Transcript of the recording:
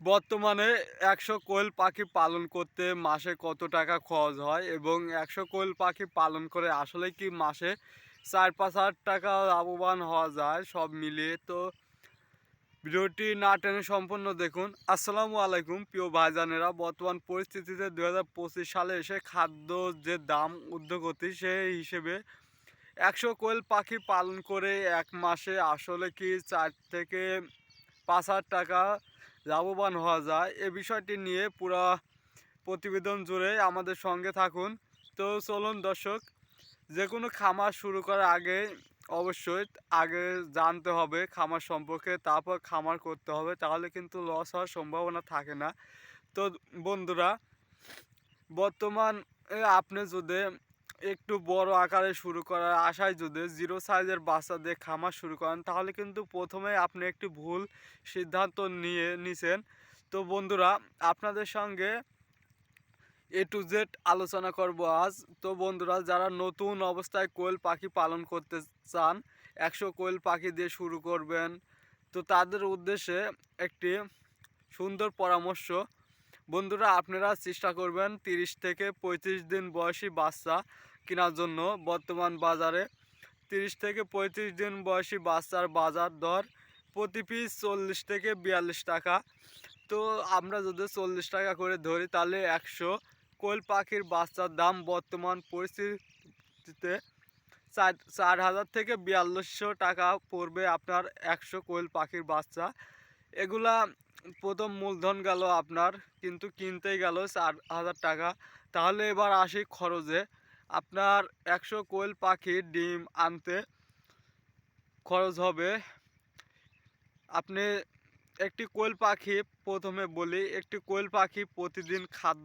বর্তমানে ১০০ কোয়েল পাখি পালন করতে মাসে কত টাকা খরচ হয় এবং ১০০ কোয়েল পাখি পালন করে আসলে কি মাসে ৪-৫ হাজার টাকা লাভবান হওয়া যায় সব মিলিয়ে। তো ভিডিওটি না টেনে সম্পূর্ণ দেখুন। আসসালামু আলাইকুম প্রিয় ভাইজানেরা, বর্তমান পরিস্থিতিতে ২০২৫ সালে এসে খাদ্য যে দাম ঊর্ধ্বগতি সেই হিসেবে ১০০ কোয়েল পাখি পালন করে এক মাসে আসলে কি ৪ থেকে ৫,০০০ টাকা লাভবান হওয়া যায়। এ বিষয়টি নিয়ে পুরা প্রতিবেদন জুড়ে আমাদের সঙ্গে থাকুন। তো চলুন দর্শক, যে কোনো খামার শুরু করার আগে অবশ্যই আগে জানতে হবে খামার সম্পর্কে, তারপর খামার করতে হবে, তাহলে কিন্তু লস হওয়ার সম্ভাবনা থাকে না। তো বন্ধুরা, বর্তমানে আপনি যদি একটু বড় আকারে শুরু করার আশায় যদি জিরো সাইজের বাচ্চা দিয়ে খামার শুরু করেন, তাহলে কিন্তু প্রথমে আপনি একটি ভুল সিদ্ধান্ত নিছেন। তো বন্ধুরা, আপনাদের সঙ্গে এ টু জেড আলোচনা করব আজ। তো বন্ধুরা, যারা নতুন অবস্থায় কোয়েল পাখি পালন করতে চান, ১০০ কোয়েল পাখি দিয়ে শুরু করবেন, তো তাদের উদ্দেশ্যে একটি সুন্দর পরামর্শ। বন্ধুরা, আপনারা চেষ্টা করবেন ৩০ থেকে ৩৫ দিন বয়সী বাচ্চা কেনার জন্য। বর্তমান বাজারে ৩০ থেকে ৩৫ দিন বয়সী বাচ্চার বাজার দর প্রতি পিস ৪০ থেকে ৪২ টাকা। তো আমরা যদি ৪০ টাকা করে ধরি, তাহলে ১০০ কোয়েল পাখির বাচ্চার দাম বর্তমান পরিস্থিতিতে ৪,০০০ থেকে ৪২০০ টাকা পড়বে আপনার ১০০ কোয়েল পাখির বাচ্চা। এগুলা প্রথম মূলধন গেল আপনার, কিন্তু কিনতেই গেল ৪,০০০ টাকা। তাহলে এবার আসি খরচে। আপনার ১০০ কোয়েল পাখির ডিম আনতে খরচ হবে, আপনি একটি কোয়েল পাখি, প্রথমে বলি, একটি কোয়েল পাখি প্রতিদিন খাদ্য